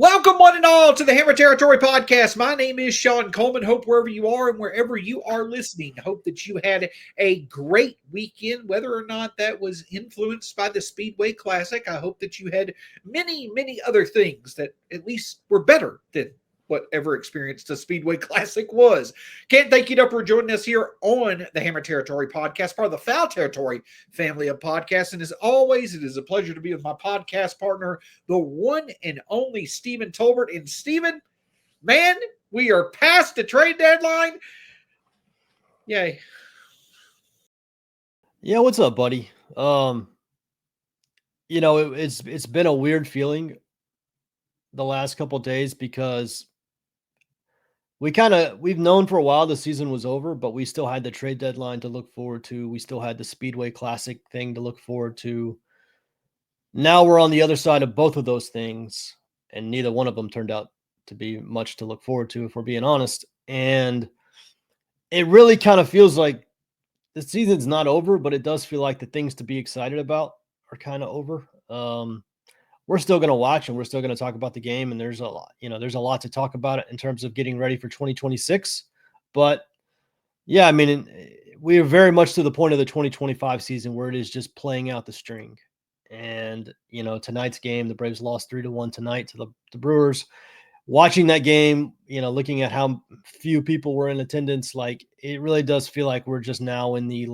Welcome, one and all, to the Hammer Territory Podcast. My name is Shawn Coleman. Hope wherever you are and wherever you are listening, hope that you had a great weekend, whether or not that was influenced by the Speedway Classic. I hope that you had many other things that at least were better than whatever experience the Speedway Classic was. Can't thank you enough for joining us here on the Hammer Territory Podcast, part of the Foul Territory family of podcasts. And as always, it is a pleasure to be with my podcast partner, the one and only Stephen Tolbert. And Stephen, man, we are past the trade deadline. Yay. Yeah, what's up, buddy? It's been a weird feeling the last couple of days because we've known for a while the season was over, but we still had the trade deadline to look forward to. We still had the Speedway Classic thing to look forward to. Now we're on the other side of both of those things, and neither one of them turned out to be much to look forward to, if we're being honest. And it really kind of feels like the season's not over, but it does feel like the things to be excited about are kind of over. We're still going to watch and we're still going to talk about the game. And there's a lot to talk about it in terms of getting ready for 2026. But yeah, I mean, we are very much to the point of the 2025 season where it is just playing out the string. And, tonight's game, the Braves lost 3-1 tonight to the Brewers. Watching that game, looking at how few people were in attendance, like it really does feel like we're just now in the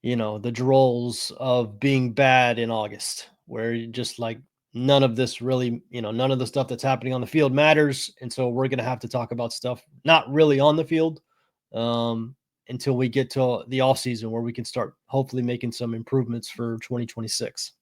the drolls of being bad in August, where you just like none of this really, none of the stuff that's happening on the field matters. And so we're going to have to talk about stuff not really on the field until we get to the off season where we can start hopefully making some improvements for 2026.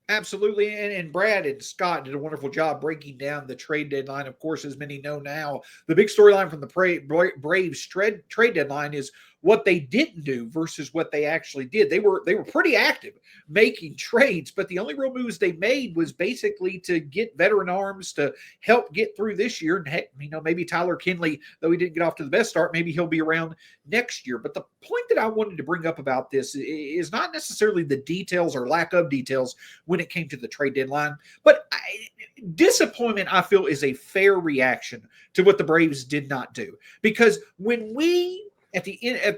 Absolutely. And Brad and Scott did a wonderful job breaking down the trade deadline. Of course, as many know now, the big storyline from the Braves trade deadline is what they didn't do versus what they actually did. They were pretty active making trades, but the only real moves they made was basically to get veteran arms to help get through this year. And heck, maybe Tyler Kinley, though he didn't get off to the best start, maybe he'll be around next year. But the point that I wanted to bring up about this is not necessarily the details or lack of details when it came to the trade deadline, but disappointment, I feel, is a fair reaction to what the Braves did not do. Because when we at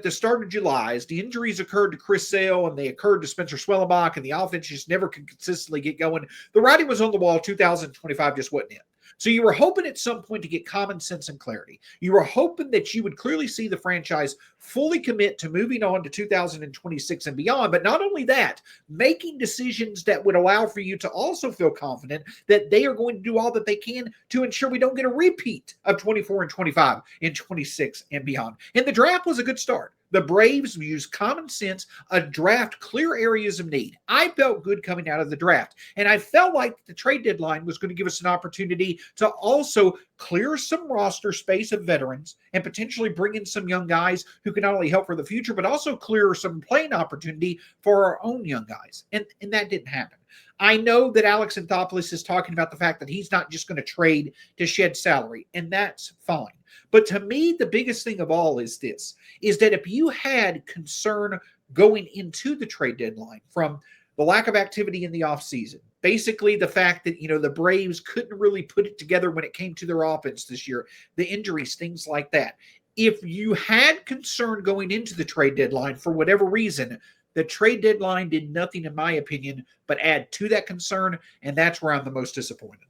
the start of July, as the injuries occurred to Chris Sale and they occurred to Spencer Swellenbach, and the offense just never could consistently get going, the writing was on the wall. 2025 just wasn't it. So you were hoping at some point to get common sense and clarity. You were hoping that you would clearly see the franchise fully commit to moving on to 2026 and beyond. But not only that, making decisions that would allow for you to also feel confident that they are going to do all that they can to ensure we don't get a repeat of 24 and 25 in 26 and beyond. And the draft was a good start. The Braves used common sense, a draft clear areas of need. I felt good coming out of the draft, and I felt like the trade deadline was going to give us an opportunity to also clear some roster space of veterans and potentially bring in some young guys who can not only help for the future, but also clear some playing opportunity for our own young guys. And that didn't happen. I know that Alex Anthopoulos is talking about the fact that he's not just going to trade to shed salary, and that's fine. But to me, the biggest thing of all is this, is that if you had concern going into the trade deadline from the lack of activity in the offseason, basically the fact that, the Braves couldn't really put it together when it came to their offense this year, the injuries, things like that. If you had concern going into the trade deadline for whatever reason, the trade deadline did nothing, in my opinion, but add to that concern, and that's where I'm the most disappointed.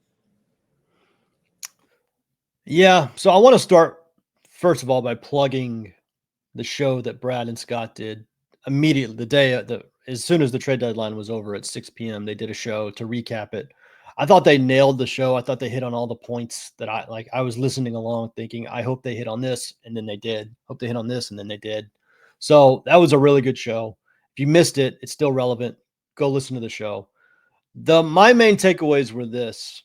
Yeah, so I want to start, first of all, by plugging the show that Brad and Scott did immediately the day as soon as the trade deadline was over at 6 p.m. They did a show to recap it. I thought they nailed the show. I thought they hit on all the points that I was listening along thinking, I hope they hit on this, and then they did. Hope they hit on this, and then they did. So that was a really good show. If you missed it, it's still relevant. Go listen to the show. My main takeaways were this.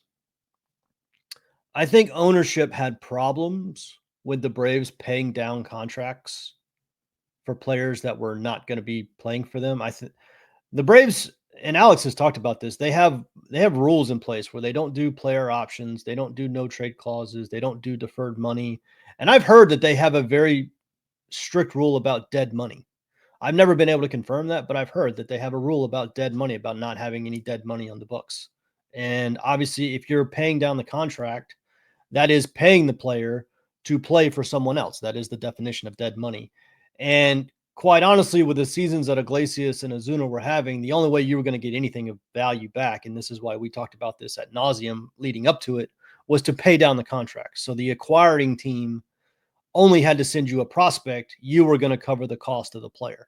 I think ownership had problems with the Braves paying down contracts for players that were not going to be playing for them. I think the Braves, and Alex has talked about this, they have rules in place where they don't do player options, they don't do no trade clauses, they don't do deferred money. And I've heard that they have a very strict rule about dead money. I've never been able to confirm that, but I've heard that they have a rule about dead money, about not having any dead money on the books. And obviously, if you're paying down the contract, that is paying the player to play for someone else. That is the definition of dead money. And quite honestly, with the seasons that Iglesias and Ozuna were having, the only way you were going to get anything of value back, and this is why we talked about this ad nauseum leading up to it, was to pay down the contract. So the acquiring team only had to send you a prospect. You were going to cover the cost of the player.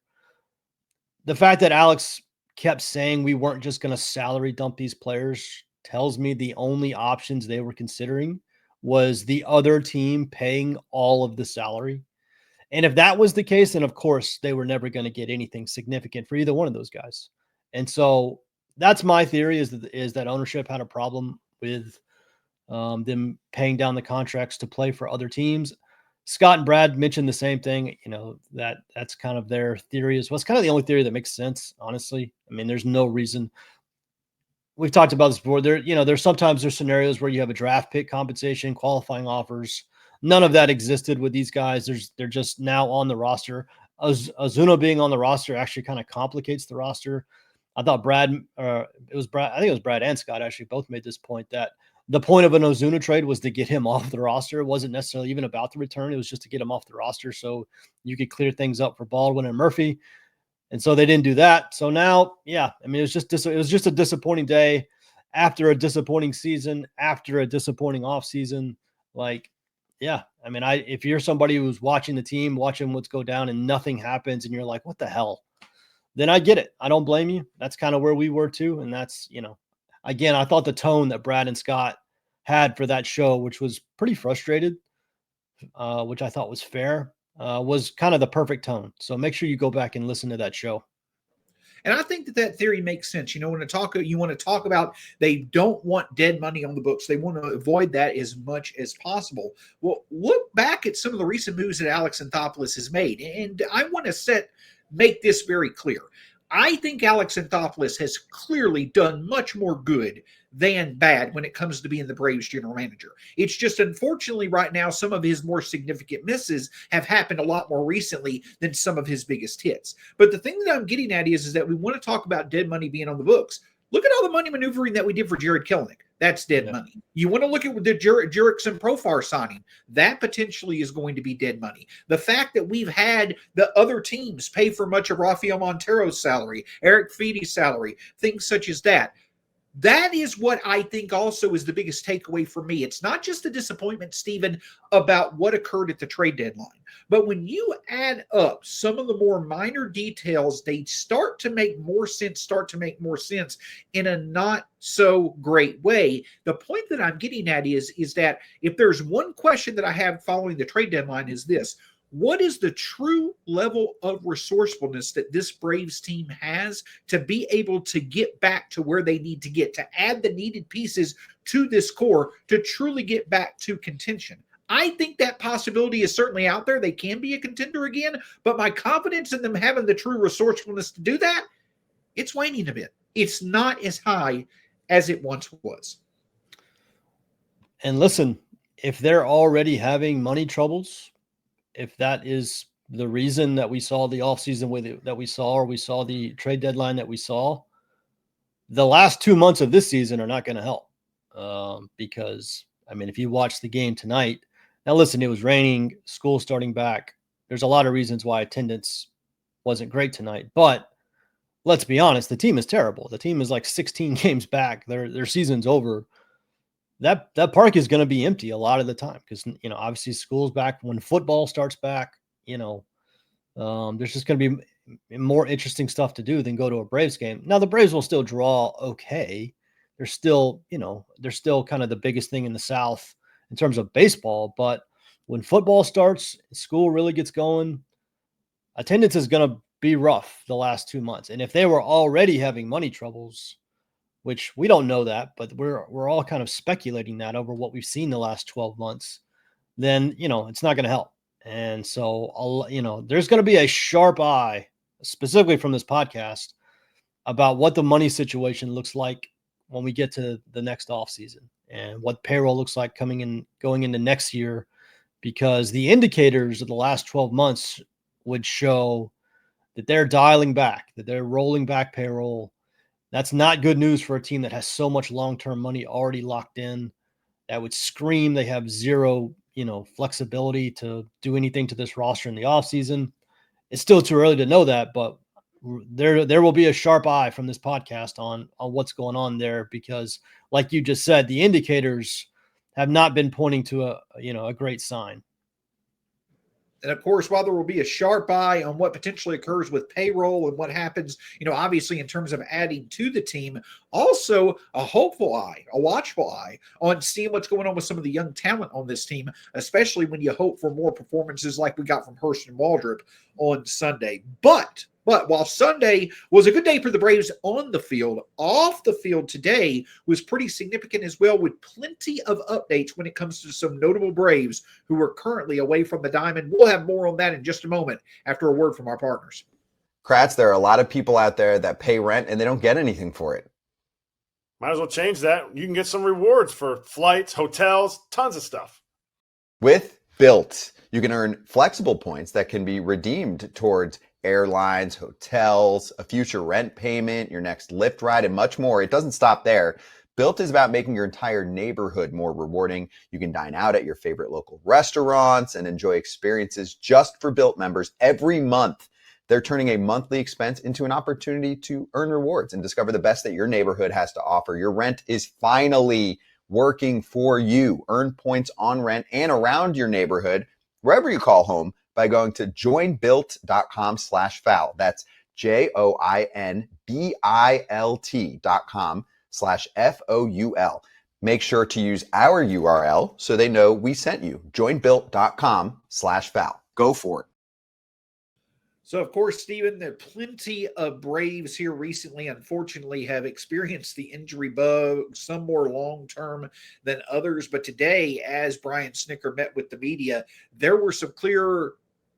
The fact that Alex kept saying we weren't just going to salary dump these players tells me the only options they were considering was the other team paying all of the salary. And if that was the case, then of course they were never going to get anything significant for either one of those guys. And so that's my theory, is that ownership had a problem with them paying down the contracts to play for other teams. Scott and Brad mentioned the same thing, that's kind of their theory as well. It's kind of the only theory that makes sense, honestly. I mean, there's no reason. We've talked about this before. There's sometimes there's scenarios where you have a draft pick compensation, qualifying offers. None of that existed with these guys. They're just now on the roster. Ozuna being on the roster actually kind of complicates the roster. I thought I think it was Brad and Scott actually both made this point, that the point of an Ozuna trade was to get him off the roster. It wasn't necessarily even about the return. It was just to get him off the roster so you could clear things up for Baldwin and Murphy. And so they didn't do that. So now, yeah, I mean, it was just a disappointing day after a disappointing season, after a disappointing offseason. Like, yeah, I mean, if you're somebody who's watching the team, watching what's go down and nothing happens and you're like, what the hell? Then I get it. I don't blame you. That's kind of where we were too. And that's, again, I thought the tone that Brad and Scott had for that show, which was pretty frustrated, which I thought was fair, was kind of the perfect tone. So make sure you go back and listen to that show. And I think that theory makes sense. You want to talk about they don't want dead money on the books. They want to avoid that as much as possible. Well, look back at some of the recent moves that Alex Anthopoulos has made. And I want to make this very clear. I think Alex Anthopoulos has clearly done much more good than bad when it comes to being the Braves general manager. It's just, unfortunately, right now, some of his more significant misses have happened a lot more recently than some of his biggest hits. But the thing that I'm getting at is that we want to talk about dead money being on the books. Look at all the money maneuvering that we did for Jared Kelenic. That's dead money. You want to look at the Jurickson Profar signing. That potentially is going to be dead money. The fact that we've had the other teams pay for much of Rafael Montero's salary, Eric Feedy's salary, things such as that. That is what I think also is the biggest takeaway for me. It's not just a disappointment, Stephen, about what occurred at the trade deadline. But when you add up some of the more minor details, they start to make more sense in a not so great way. The point that I'm getting at is that if there's one question that I have following the trade deadline is this: what is the true level of resourcefulness that this Braves team has to be able to get back to where they need to get, to add the needed pieces to this core to truly get back to contention? I think that possibility is certainly out there. They can be a contender again, but my confidence in them having the true resourcefulness to do that, it's waning a bit. It's not as high as it once was. And listen, if they're already having money troubles, if that is the reason that we saw the offseason that we saw, or we saw the trade deadline that we saw, the last 2 months of this season are not going to help. Because, I mean, if you watch the game tonight, now listen, it was raining, school starting back. There's a lot of reasons why attendance wasn't great tonight. But let's be honest, the team is terrible. The team is like 16 games back. Their season's over. That park is going to be empty a lot of the time because, obviously school's back. When football starts back, there's just going to be more interesting stuff to do than go to a Braves game. Now, the Braves will still draw okay. They're still kind of the biggest thing in the South in terms of baseball. But when football starts, school really gets going, attendance is going to be rough the last 2 months. And if they were already having money troubles, which we don't know that, but we're all kind of speculating that over what we've seen the last 12 months, then, it's not going to help. And so, there's going to be a sharp eye, specifically from this podcast, about what the money situation looks like when we get to the next offseason and what payroll looks like going into next year, because the indicators of the last 12 months would show that they're dialing back, that they're rolling back payroll. That's not good news for a team that has so much long-term money already locked in. That would scream they have zero, flexibility to do anything to this roster in the offseason. It's still too early to know that, but there will be a sharp eye from this podcast on what's going on there, because like you just said, the indicators have not been pointing to a great sign. And of course, while there will be a sharp eye on what potentially occurs with payroll and what happens, obviously in terms of adding to the team, also a hopeful eye, a watchful eye on seeing what's going on with some of the young talent on this team, especially when you hope for more performances like we got from Hurst and Waldrop on Sunday. But while Sunday was a good day for the Braves on the field, off the field today was pretty significant as well, with plenty of updates when it comes to some notable Braves who are currently away from the diamond. We'll have more on that in just a moment after a word from our partners. Kratz, there are a lot of people out there that pay rent and they don't get anything for it. Might as well change that. You can get some rewards for flights, hotels, tons of stuff. With Built, you can earn flexible points that can be redeemed towards airlines, hotels, a future rent payment, your next Lyft ride, and much more. It doesn't stop there. Built is about making your entire neighborhood more rewarding. You can dine out at your favorite local restaurants and enjoy experiences just for Built members every month. They're turning a monthly expense into an opportunity to earn rewards and discover the best that your neighborhood has to offer. Your rent is finally working for you. Earn points on rent and around your neighborhood, wherever you call home, by going to joinbuilt.com/foul. That's joinbilt.com/FOUL. Make sure to use our URL so they know we sent you. joinbuilt.com/foul. Go for it. So, of course, Stephen, there are plenty of Braves here recently, unfortunately, have experienced the injury bug, some more long-term than others. But today, as Brian Snitker met with the media, there were some clear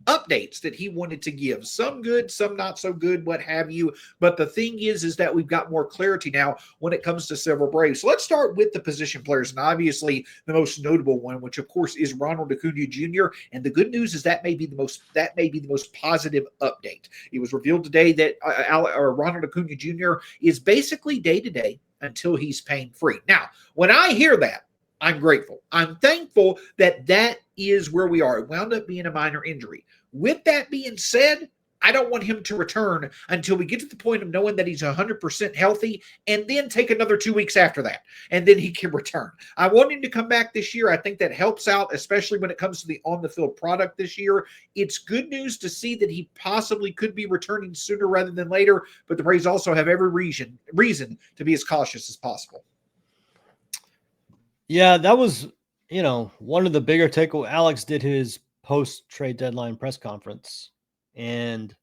updates that he wanted to give, some good, some not so good, what have you. But the thing is that we've got more clarity now when it comes to several Braves. So let's start with the position players, and obviously the most notable one, which of course is Ronald Acuna Jr. And the good news is that may be the most positive update. It was revealed today that Ronald Acuna Jr. is basically day to day until he's pain free. Now, when I hear that, I'm grateful. I'm thankful that that is where we are. It wound up being a minor injury. With that being said, I don't want him to return until we get to the point of knowing that he's 100% healthy, and then take another 2 weeks after that, and then he can return. I want him to come back this year. I think that helps out, especially when it comes to the on-the-field product this year. It's good news to see that he possibly could be returning sooner rather than later, but the Braves also have every reason to be as cautious as possible. Yeah, that was, one of the bigger takeaways. Alex did his post-trade deadline press conference, and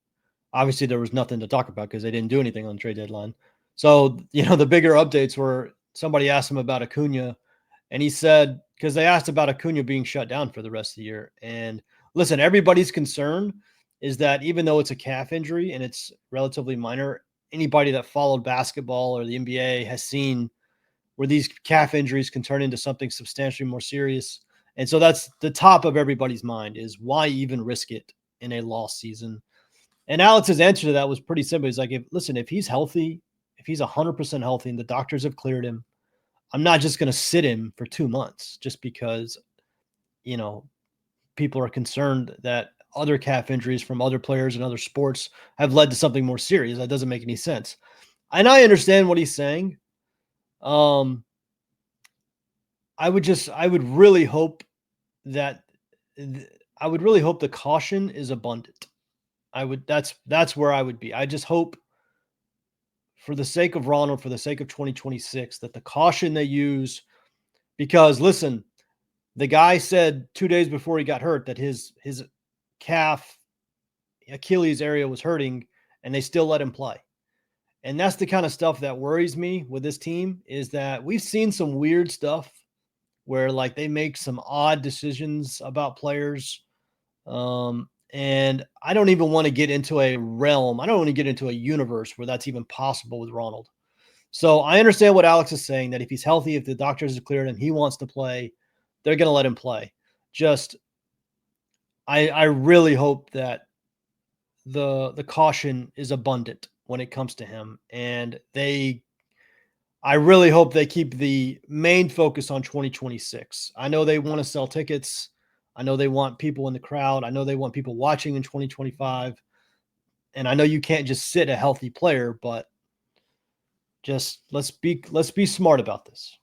obviously there was nothing to talk about because they didn't do anything on the trade deadline. So, the bigger updates were, somebody asked him about Acuna, and he said, because they asked about Acuna being shut down for the rest of the year. And listen, everybody's concern is that even though it's a calf injury and it's relatively minor, anybody that followed basketball or the NBA has seen where these calf injuries can turn into something substantially more serious. And so that's the top of everybody's mind, is why even risk it in a lost season? And Alex's answer to that was pretty simple. He's like, if he's healthy, if he's 100% healthy and the doctors have cleared him, I'm not just going to sit him for 2 months just because, people are concerned that other calf injuries from other players in other sports have led to something more serious. That doesn't make any sense. And I understand what he's saying. I would really hope the caution is abundant. That's where I would be. I just hope, for the sake of Ronald, for the sake of 2026, that the caution they use, because listen, the guy said 2 days before he got hurt that his calf Achilles area was hurting, and they still let him play. And that's the kind of stuff that worries me with this team, is that we've seen some weird stuff where they make some odd decisions about players. And I don't even want to get into a realm. I don't want to get into a universe where that's even possible with Ronald. So I understand what Alex is saying, that if he's healthy, if the doctors have cleared him, he wants to play, they're going to let him play. I really hope that the caution is abundant when it comes to him, and I really hope they keep the main focus on 2026. I know they want to sell tickets. I know they want people in the crowd. I know they want people watching in 2025. And I know you can't just sit a healthy player, but just let's be smart about this.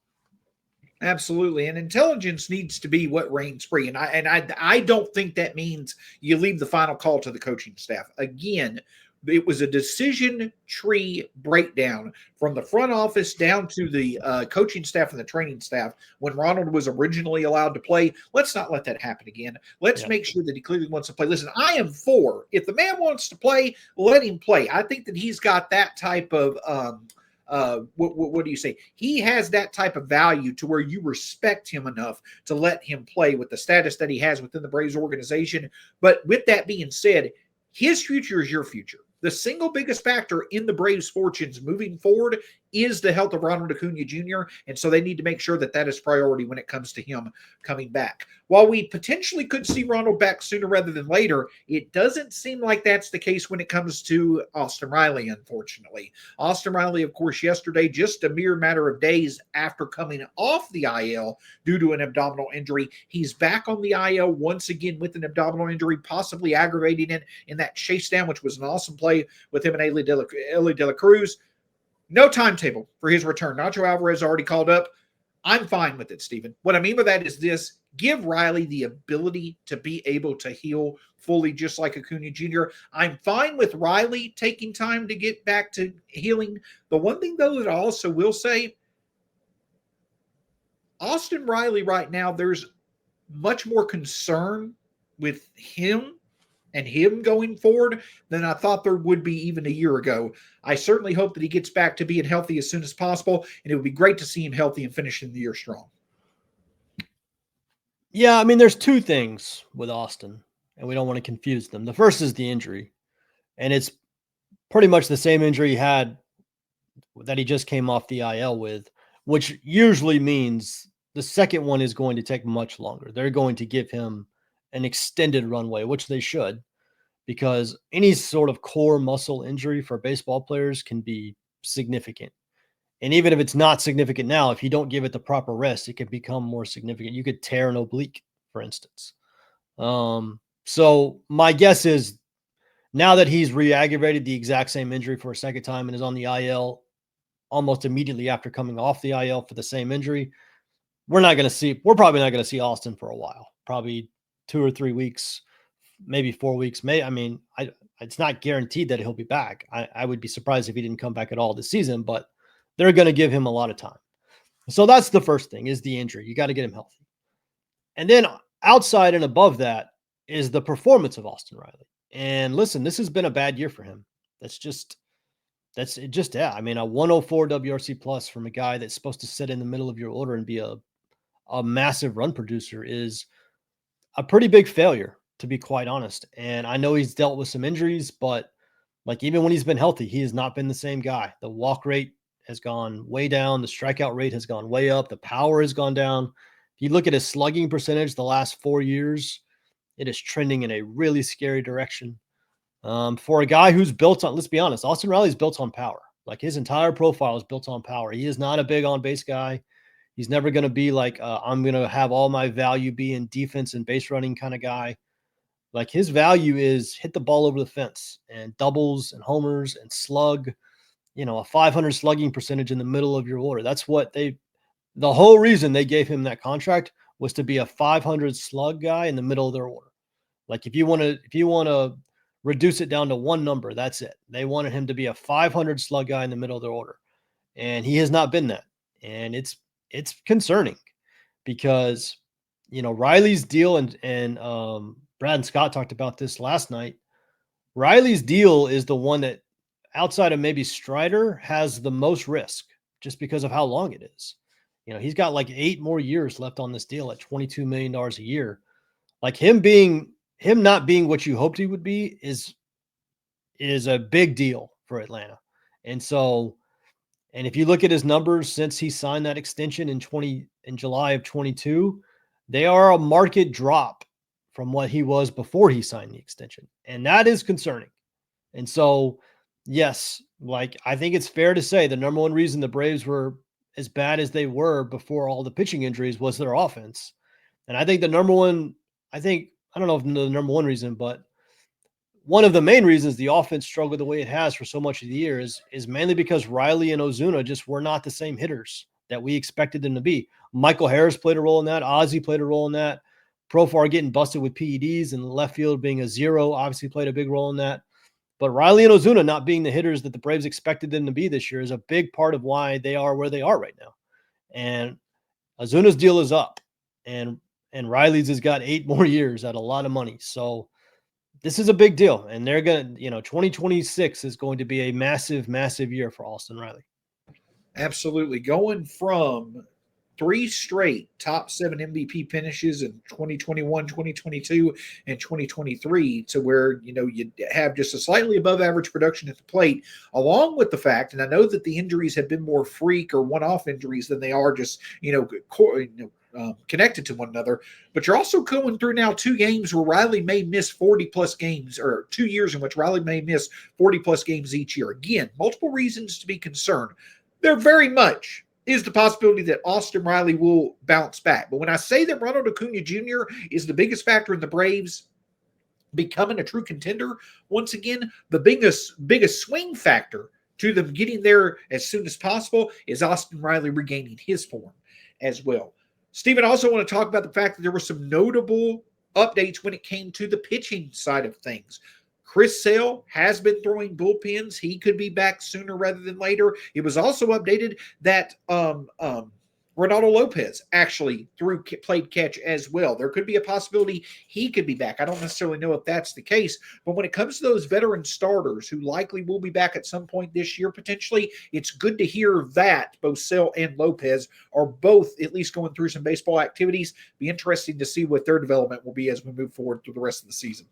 Absolutely, and intelligence needs to be what reigns free. And I don't think that means you leave the final call to the coaching staff. Again, it was a decision tree breakdown from the front office down to the coaching staff and the training staff when Ronald was originally allowed to play. Let's not let that happen again. Let's make sure that he clearly wants to play. Listen, I am for, if the man wants to play, let him play. I think that he's got that type of what do you say? He has that type of value to where you respect him enough to let him play with the status that he has within the Braves organization. But with that being said, his future is your future. The single biggest factor in the Braves' fortunes moving forward is the health of Ronald Acuna Jr., and so they need to make sure that that is priority when it comes to him coming back. While we potentially could see Ronald back sooner rather than later, it doesn't seem like that's the case when it comes to Austin Riley, unfortunately. Austin Riley, of course, yesterday, just a mere matter of days after coming off the IL due to an abdominal injury, he's back on the IL once again with an abdominal injury, possibly aggravating it in that chase down, which was an awesome play with him and Ellie De La Cruz. No timetable for his return. Nacho Alvarez already called up. I'm fine with it, Stephen. What I mean by that is this: give Riley the ability to be able to heal fully, just like Acuna Jr. I'm fine with Riley taking time to get back to healing. The one thing, though, that I also will say, Austin Riley right now, there's much more concern with him and him going forward than I thought there would be even a year ago. I certainly hope that he gets back to being healthy as soon as possible, and it would be great to see him healthy and finishing the year strong. Yeah, I mean, there's two things with Austin, and we don't want to confuse them. The first is the injury, and it's pretty much the same injury he had that he just came off the IL with, which usually means the second one is going to take much longer. They're going to give him an extended runway, which they should, because any sort of core muscle injury for baseball players can be significant. And even if it's not significant now, if you don't give it the proper rest, it can become more significant. You could tear an oblique, for instance. So my guess is now that he's re-aggravated the exact same injury for a second time and is on the IL almost immediately after coming off the IL for the same injury, we're probably not going to see Austin for a while, probably 2 or 3 weeks, maybe 4 weeks. It's not guaranteed that he'll be back. I would be surprised if he didn't come back at all this season, but they're going to give him a lot of time. So that's the first thing, is the injury. You got to get him healthy. And then outside and above that is the performance of Austin Riley. And listen, this has been a bad year for him. Yeah. I mean, a 104 WRC plus from a guy that's supposed to sit in the middle of your order and be a massive run producer is a pretty big failure, to be quite honest. And I know he's dealt with some injuries, but like even when he's been healthy, he has not been the same guy. The walk rate has gone way down. The strikeout rate has gone way up. The power has gone down. If you look at his slugging percentage the last 4 years, it is trending in a really scary direction. For a guy who's built on, let's be honest, Austin Riley's built on power. Like his entire profile is built on power. He is not a big on base guy. He's never going to be like, I'm going to have all my value be in defense and base running kind of guy. Like his value is hit the ball over the fence and doubles and homers and slug, a 500 slugging percentage in the middle of your order. That's what the whole reason they gave him that contract was to be a 500 slug guy in the middle of their order. Like if you want to reduce it down to one number, that's it. They wanted him to be a 500 slug guy in the middle of their order. And he has not been that. And it's concerning because, Riley's deal and Brad and Scott talked about this last night. Riley's deal is the one that outside of maybe Strider has the most risk just because of how long it is. He's got like 8 more years left on this deal at $22 million a year. Like him not being what you hoped he would be is a big deal for Atlanta. And if you look at his numbers since he signed that extension in July of 22, they are a market drop from what he was before he signed the extension. And that is concerning. And so, yes, like I think it's fair to say the number one reason the Braves were as bad as they were before all the pitching injuries was their offense. And I think the number one, I don't know if the number one reason, but one of the main reasons the offense struggled the way it has for so much of the year is mainly because Riley and Ozuna just were not the same hitters that we expected them to be. Michael Harris played a role in that. Ozzie played a role in that. Profar getting busted with PEDs and left field being a zero obviously played a big role in that. But Riley and Ozuna not being the hitters that the Braves expected them to be this year is a big part of why they are where they are right now. And Ozuna's deal is up, and Riley's has got 8 more years at a lot of money. So this is a big deal, and they're going to, 2026 is going to be a massive, massive year for Austin Riley. Absolutely. Going from 3 straight top 7 MVP finishes in 2021, 2022, and 2023 to where, you have just a slightly above average production at the plate, along with the fact, and I know that the injuries have been more freak or one-off injuries than they are just, connected to one another, but you're also going through now 2 games where Riley may miss 40 plus games, or 2 years in which Riley may miss 40 plus games each year. Again, multiple reasons to be concerned. There very much is the possibility that Austin Riley will bounce back. But when I say that Ronald Acuna Jr. is the biggest factor in the Braves becoming a true contender, once again, the biggest swing factor to them getting there as soon as possible is Austin Riley regaining his form as well. Stephen, I also want to talk about the fact that there were some notable updates when it came to the pitching side of things. Chris Sale has been throwing bullpens. He could be back sooner rather than later. It was also updated that Ronaldo Lopez actually played catch as well. There could be a possibility he could be back. I don't necessarily know if that's the case, but when it comes to those veteran starters who likely will be back at some point this year potentially, it's good to hear that both Sale and Lopez are both at least going through some baseball activities. Be interesting to see what their development will be as we move forward through the rest of the season.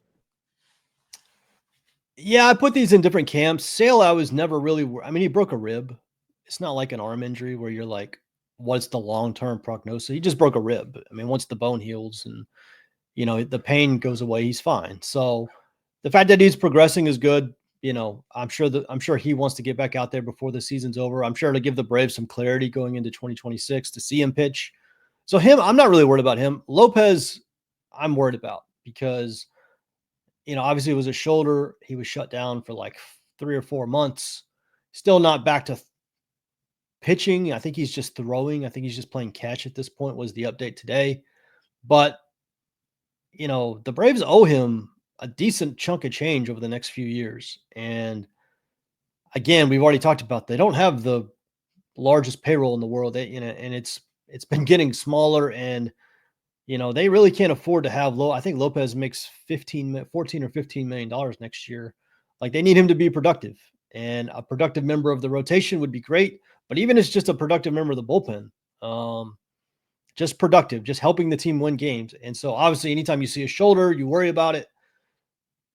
Yeah, I put these in different camps. Sale, I was never really, he broke a rib. It's not like an arm injury where you're like, what's the long-term prognosis? He just broke a rib. Once the bone heals and, the pain goes away, he's fine. So the fact that he's progressing is good. I'm sure he wants to get back out there before the season's over. I'm sure it'll give the Braves some clarity going into 2026 to see him pitch. So I'm not really worried about him. Lopez, I'm worried about because, obviously it was a shoulder. He was shut down for like 3 or 4 months. Still not back to pitching. I think he's just throwing. I think he's just playing catch at this point was the update today. But, the Braves owe him a decent chunk of change over the next few years. And again, we've already talked about, they don't have the largest payroll in the world. And it's been getting smaller, and, they really can't afford to have I think Lopez makes $14 or $15 million next year. Like, they need him to be productive, and a productive member of the rotation would be great. But even as just a productive member of the bullpen, just productive, just helping the team win games. And so obviously anytime you see a shoulder, you worry about it.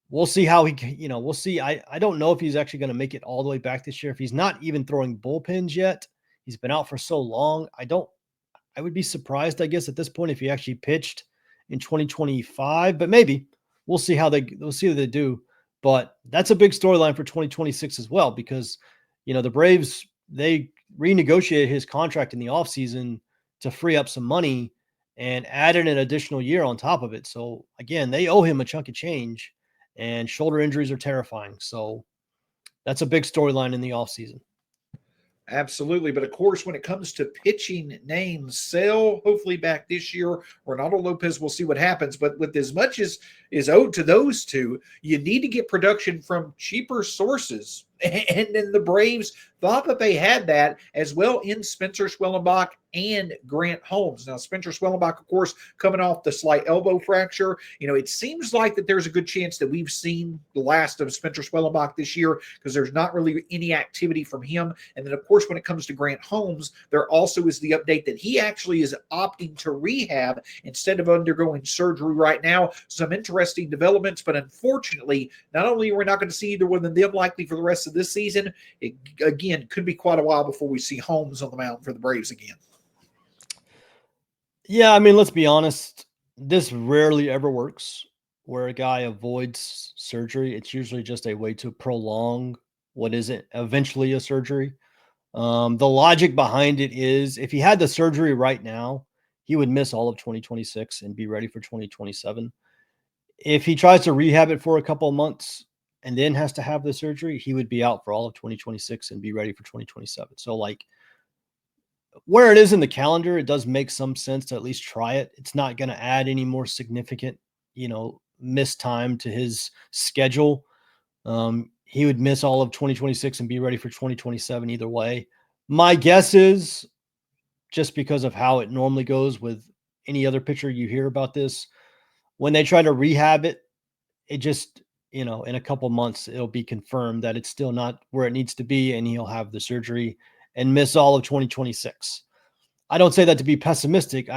We'll see how we'll see. I don't know if he's actually going to make it all the way back this year. If he's not even throwing bullpens yet, he's been out for so long. I would be surprised, I guess, at this point if he actually pitched in 2025, but maybe we'll see what they do. But that's a big storyline for 2026 as well, because, the Braves, they renegotiated his contract in the offseason to free up some money and added an additional year on top of it. So again, they owe him a chunk of change, and shoulder injuries are terrifying. So that's a big storyline in the offseason. Absolutely. But of course, when it comes to pitching names, Sale hopefully back this year. Ronaldo Lopez, we'll see what happens. But with as much as is owed to those two, you need to get production from cheaper sources. And then the Braves thought that they had that as well in Spencer Schwellenbach and Grant Holmes. Now, Spencer Schwellenbach, of course, coming off the slight elbow fracture. It seems like that there's a good chance that we've seen the last of Spencer Schwellenbach this year, because there's not really any activity from him. And then, of course, when it comes to Grant Holmes, there also is the update that he actually is opting to rehab instead of undergoing surgery right now. Some interesting developments, but unfortunately, not only are we not going to see either one of them likely for the rest of this season, it again could be quite a while before we see Holmes on the mound for the Braves again. Yeah, let's be honest. This rarely ever works where a guy avoids surgery, it's usually just a way to prolong what isn't eventually a surgery. The logic behind it is if he had the surgery right now, he would miss all of 2026 and be ready for 2027. If he tries to rehab it for a couple of months and then has to have the surgery, he would be out for all of 2026 and be ready for 2027. So, like, where it is in the calendar, it does make some sense to at least try it. It's not going to add any more significant, missed time to his schedule. He would miss all of 2026 and be ready for 2027 either way. My guess is, just because of how it normally goes with any other pitcher you hear about this, when they try to rehab it, it just, in a couple months, it'll be confirmed that it's still not where it needs to be, and he'll have the surgery and miss all of 2026. I don't say that to be pessimistic.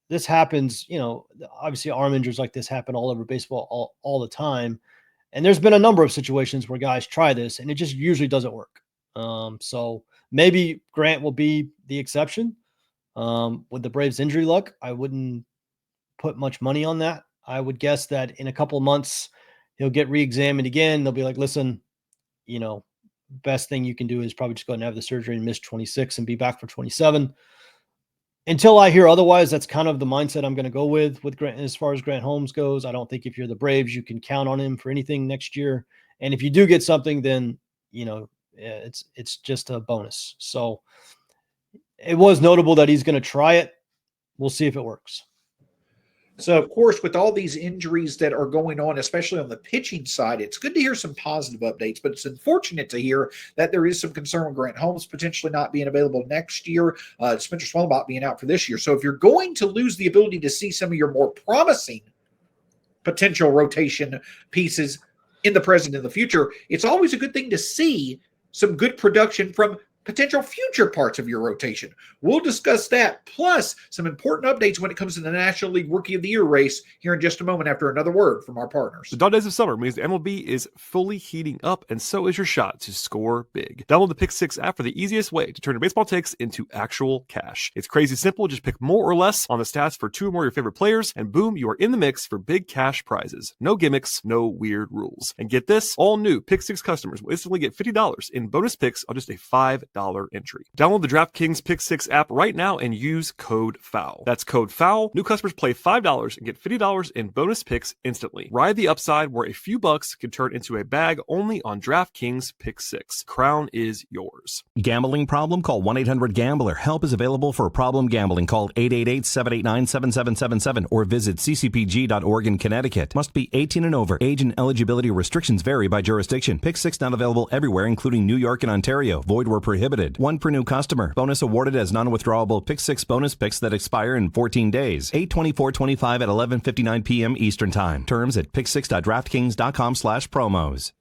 This happens, obviously arm injuries like this happen all over baseball all the time. And there's been a number of situations where guys try this and it just usually doesn't work. So maybe Grant will be the exception. With the Braves injury luck, I wouldn't put much money on that. I would guess that in a couple of months, he'll get re-examined again. They'll be like, listen, best thing you can do is probably just go ahead and have the surgery and miss 26 and be back for 27. Until I hear otherwise, that's kind of the mindset I'm going to go with Grant. As far as Grant Holmes goes, I don't think if you're the Braves, you can count on him for anything next year. And if you do get something, then, it's just a bonus. So it was notable that he's going to try it. We'll see if it works. So, of course, with all these injuries that are going on, especially on the pitching side, it's good to hear some positive updates, but it's unfortunate to hear that there is some concern with Grant Holmes potentially not being available next year, Spencer Swellenbach being out for this year. So if you're going to lose the ability to see some of your more promising potential rotation pieces in the present and the future, it's always a good thing to see some good production from potential future parts of your rotation. We'll discuss that, plus some important updates when it comes to the National League Rookie of the Year race here in just a moment after another word from our partners. The dog days of summer means the MLB is fully heating up, and so is your shot to score big. Download the Pick 6 app for the easiest way to turn your baseball takes into actual cash. It's crazy simple. Just pick more or less on the stats for two or more of your favorite players, and boom, you are in the mix for big cash prizes. No gimmicks, no weird rules. And get this, all new Pick 6 customers will instantly get $50 in bonus picks on just a $5 entry. Download the DraftKings Pick 6 app right now and use code FOUL. That's code FOUL. New customers play $5 and get $50 in bonus picks instantly. Ride the upside where a few bucks can turn into a bag only on DraftKings Pick 6. Crown is yours. Gambling problem? Call 1-800-GAMBLER. Help is available for problem gambling. Call 888-789-7777 or visit ccpg.org in Connecticut. Must be 18 and over. Age and eligibility restrictions vary by jurisdiction. Pick 6 not available everywhere, including New York and Ontario. Void where prohibited. One per new customer. Bonus awarded as non-withdrawable Pick 6 bonus picks that expire in 14 days. 8/24/25 at 11:59 p.m. Eastern Time. Terms at pick6.draftkings.com/promos.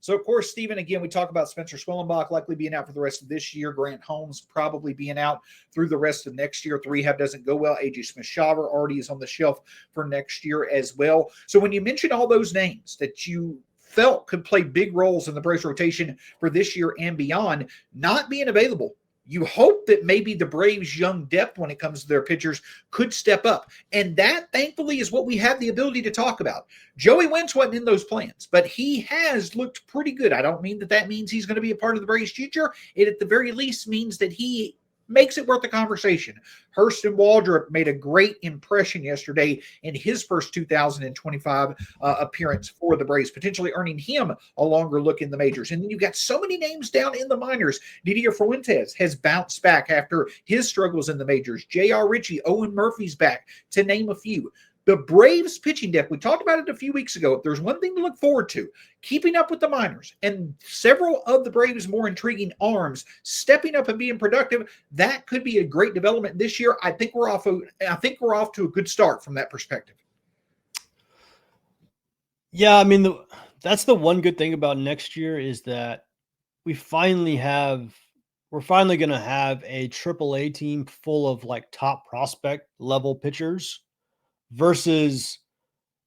So, of course, Stephen, again, we talk about Spencer Swellenbach likely being out for the rest of this year. Grant Holmes probably being out through the rest of next year if the rehab doesn't go well. A.J. Smith-Shawver already is on the shelf for next year as well. So when you mention all those names that you felt could play big roles in the Braves rotation for this year and beyond, not being available, you hope that maybe the Braves' young depth when it comes to their pitchers could step up. And that, thankfully, is what we have the ability to talk about. Joey Wentz wasn't in those plans, but he has looked pretty good. I don't mean that means he's going to be a part of the Braves' future. It, at the very least, means that he makes it worth the conversation. Hurston Waldrop made a great impression yesterday in his first 2025 appearance for the Braves, potentially earning him a longer look in the majors. And then you've got so many names down in the minors. Didier Fuentes has bounced back after his struggles in the majors. J.R. Ritchie, Owen Murphy's back, to name a few. The Braves pitching depth, we talked about it a few weeks ago. If there's one thing to look forward to, keeping up with the minors and several of the Braves' more intriguing arms stepping up and being productive, that could be a great development this year. I think we're off to a good start from that perspective. Yeah, I mean, that's the one good thing about next year is that we're finally going to have a AAA team full of like top prospect level pitchers versus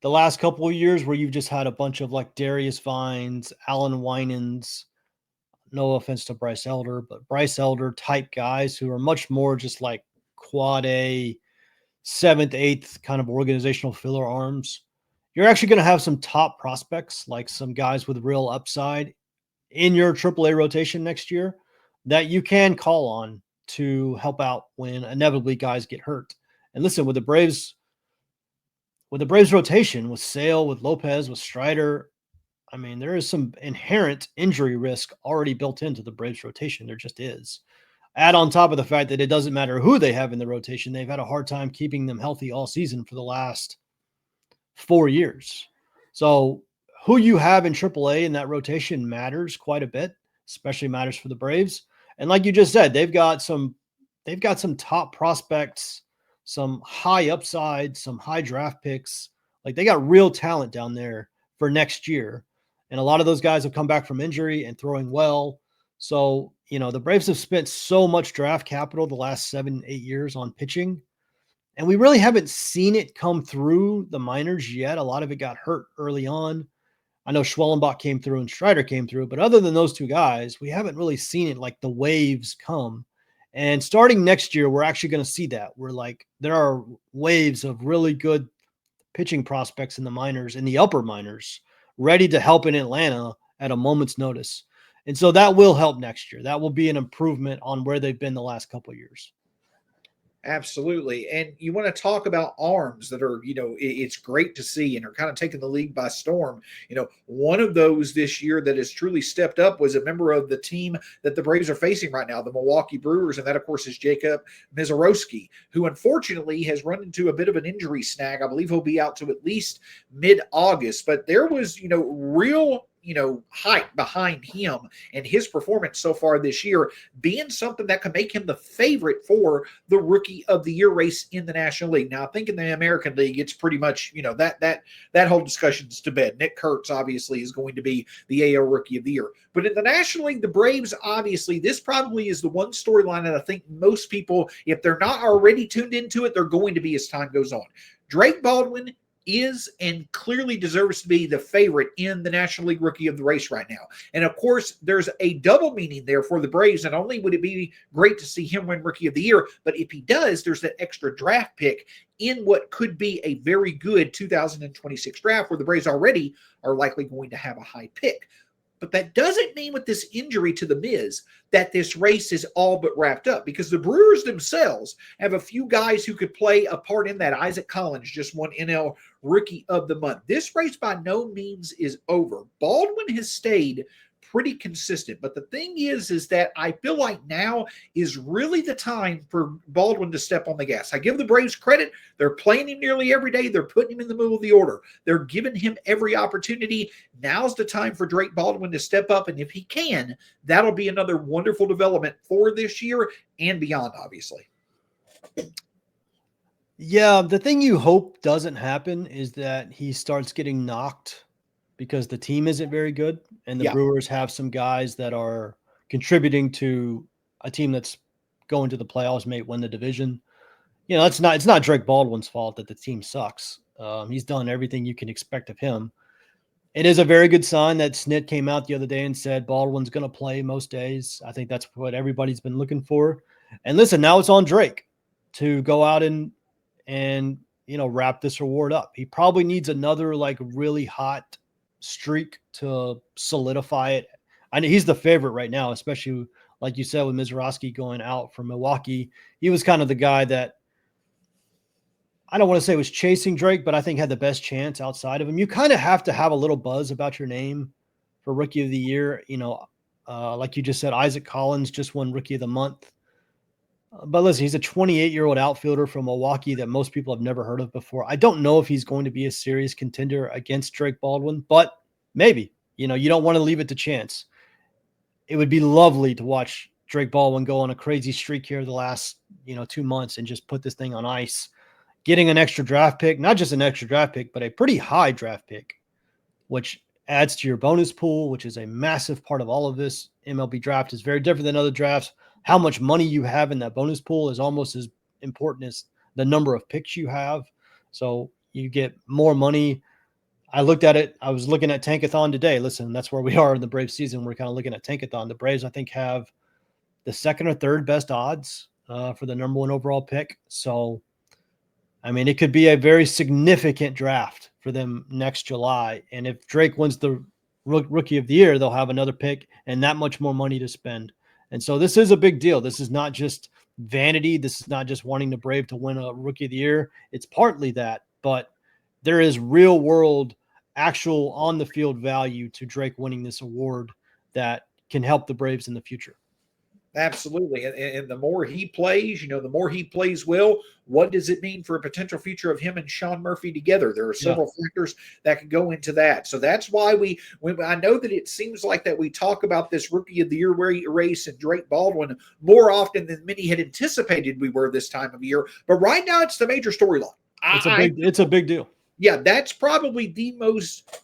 the last couple of years where you've just had a bunch of like Darius Vines, Alan Winans, no offense to Bryce Elder, but Bryce Elder type guys who are much more just like quad A, 7th, 8th kind of organizational filler arms. you're actually going to have some top prospects, like some guys with real upside in your AAA rotation next year that you can call on to help out when inevitably guys get hurt. And listen, with the Braves rotation, with Sale, with Lopez, with Strider, I mean, there is some inherent injury risk already built into the Braves rotation. There just is. Add on top of the fact that it doesn't matter who they have in the rotation, they've had a hard time keeping them healthy all season for the last 4 years. So who you have in AAA in that rotation matters quite a bit, especially matters for the Braves. And like you just said, they've got some top prospects, some high upside, some high draft picks. Like they got real talent down there for next year. And a lot of those guys have come back from injury and throwing well. So, the Braves have spent so much draft capital the last 7-8 years on pitching, and we really haven't seen it come through the minors yet. A lot of it got hurt early on. I know Schwellenbach came through and Strider came through, but other than those two guys, we haven't really seen it like the waves come. And starting next year, we're actually going to see that. There are waves of really good pitching prospects in the minors, in the upper minors, ready to help in Atlanta at a moment's notice. And so that will help next year. That will be an improvement on where they've been the last couple of years. Absolutely. And you want to talk about arms that are, it's great to see and are kind of taking the league by storm. One of those this year that has truly stepped up was a member of the team that the Braves are facing right now, the Milwaukee Brewers. And that, of course, is Jacob Mizorowski, who unfortunately has run into a bit of an injury snag. I believe he'll be out to at least mid-August. But there was, real hype behind him and his performance so far this year being something that could make him the favorite for the Rookie of the Year race in the National League. Now, I think in the American League, it's pretty much, that whole discussion's to bed. Nick Kurtz obviously is going to be the AL Rookie of the Year. But in the National League, the Braves, obviously, this probably is the one storyline that I think most people, if they're not already tuned into it, they're going to be as time goes on. Drake Baldwin is and clearly deserves to be the favorite in the National League Rookie of the race right now. And of course, there's a double meaning there for the Braves. Not only would it be great to see him win Rookie of the Year, but if he does, there's that extra draft pick in what could be a very good 2026 draft where the Braves already are likely going to have a high pick. But that doesn't mean with this injury to the Miz that this race is all but wrapped up, because the Brewers themselves have a few guys who could play a part in that. Isaac Collins just won NL Rookie of the Month. This race by no means is over. Baldwin has stayed pretty consistent. But the thing is that I feel like now is really the time for Baldwin to step on the gas. I give the Braves credit. They're playing him nearly every day. They're putting him in the middle of the order. They're giving him every opportunity. Now's the time for Drake Baldwin to step up. And if he can, that'll be another wonderful development for this year and beyond, obviously. Yeah, the thing you hope doesn't happen is that he starts getting knocked because the team isn't very good, and the Brewers have some guys that are contributing to a team that's going to the playoffs, may win the division. It's not Drake Baldwin's fault that the team sucks. He's done everything you can expect of him. It is a very good sign that Snit came out the other day and said Baldwin's going to play most days. I think that's what everybody's been looking for. And listen, now it's on Drake to go out and wrap this reward up. He probably needs another really hot streak to solidify it. I know he's the favorite right now, especially like you said with Mizorowski going out from Milwaukee. He was kind of the guy that I don't want to say was chasing Drake, but I think had the best chance outside of him. You kind of have to have a little buzz about your name for Rookie of the Year. Like you just said, Isaac Collins just won Rookie of the Month. But listen, he's a 28-year-old outfielder from Milwaukee that most people have never heard of before. I don't know if he's going to be a serious contender against Drake Baldwin, but maybe. You don't want to leave it to chance. It would be lovely to watch Drake Baldwin go on a crazy streak here the last, 2 months and just put this thing on ice. Getting an extra draft pick, not just an extra draft pick, but a pretty high draft pick, which adds to your bonus pool, which is a massive part of all of this. MLB draft is very different than other drafts. How much money you have in that bonus pool is almost as important as the number of picks you have. So you get more money. I looked at it. I was looking at Tankathon today. Listen, that's where we are in the Braves season. We're kind of looking at Tankathon. The Braves, I think, have the second or third best odds for the number one overall pick. So I mean, it could be a very significant draft for them next July. And if Drake wins the Rookie of the Year, they'll have another pick and that much more money to spend. And so this is a big deal. This is not just vanity. This is not just wanting the Brave to win a Rookie of the Year. It's partly that, but there is real world, actual on the field value to Drake winning this award that can help the Braves in the future. Absolutely. And the more he plays, the more he plays well, what does it mean for a potential future of him and Sean Murphy together? There are several factors that can go into that. So that's why I know that it seems like that we talk about this Rookie of the Year race and Drake Baldwin more often than many had anticipated we were this time of year. But right now it's the major storyline. It's a big deal. Yeah, that's probably the most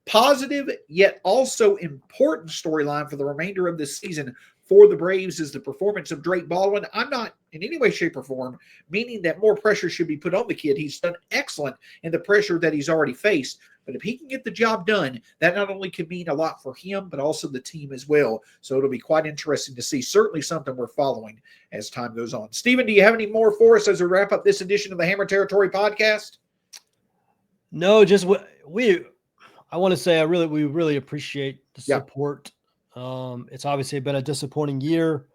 positive yet also important storyline for the remainder of this season for the Braves is the performance of Drake Baldwin. I'm not in any way, shape, or form meaning that more pressure should be put on the kid. He's done excellent in the pressure that he's already faced. But if he can get the job done, that not only can mean a lot for him, but also the team as well. So it'll be quite interesting to see. Certainly something we're following as time goes on. Steven, do you have any more for us as we wrap up this edition of the Hammer Territory podcast? No, just I want to say we really appreciate the support. It's obviously been a disappointing year,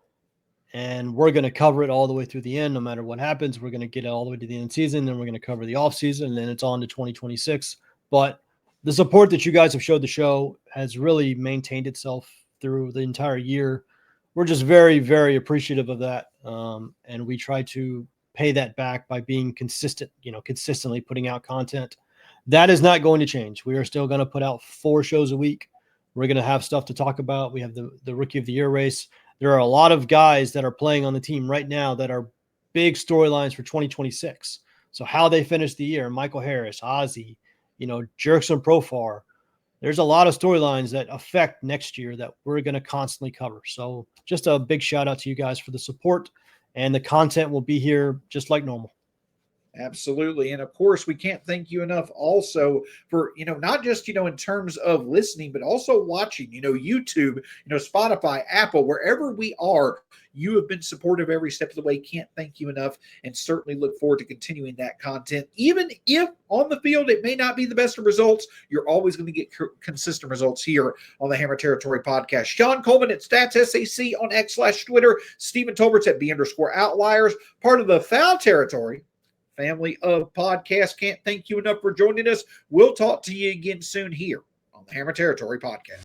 and we're going to cover it all the way through the end. No matter what happens, we're going to get it all the way to the end of the season. Then we're going to cover the off season, and then it's on to 2026. But the support that you guys have showed the show has really maintained itself through the entire year. We're just very, very appreciative of that. And we try to pay that back by being consistent, consistently putting out content. That is not going to change. We are still going to put out 4 shows a week. We're going to have stuff to talk about. We have the Rookie of the Year race. There are a lot of guys that are playing on the team right now that are big storylines for 2026. So how they finish the year, Michael Harris, Ozzy, Jerkson Profar. There's a lot of storylines that affect next year that we're going to constantly cover. So just a big shout out to you guys for the support, and the content will be here just like normal. Absolutely. And of course, we can't thank you enough also for, not just, in terms of listening, but also watching, YouTube, Spotify, Apple, wherever we are. You have been supportive every step of the way. Can't thank you enough, and certainly look forward to continuing that content. Even if on the field it may not be the best of results, you're always going to get consistent results here on the Hammer Territory podcast. Shawn Coleman at StatsSAC on X/Twitter. Stephen Tolbert's at B_Outliers, part of the Foul Territory family of podcasts. Can't thank you enough for joining us. We'll talk to you again soon here on the Hammer Territory podcast.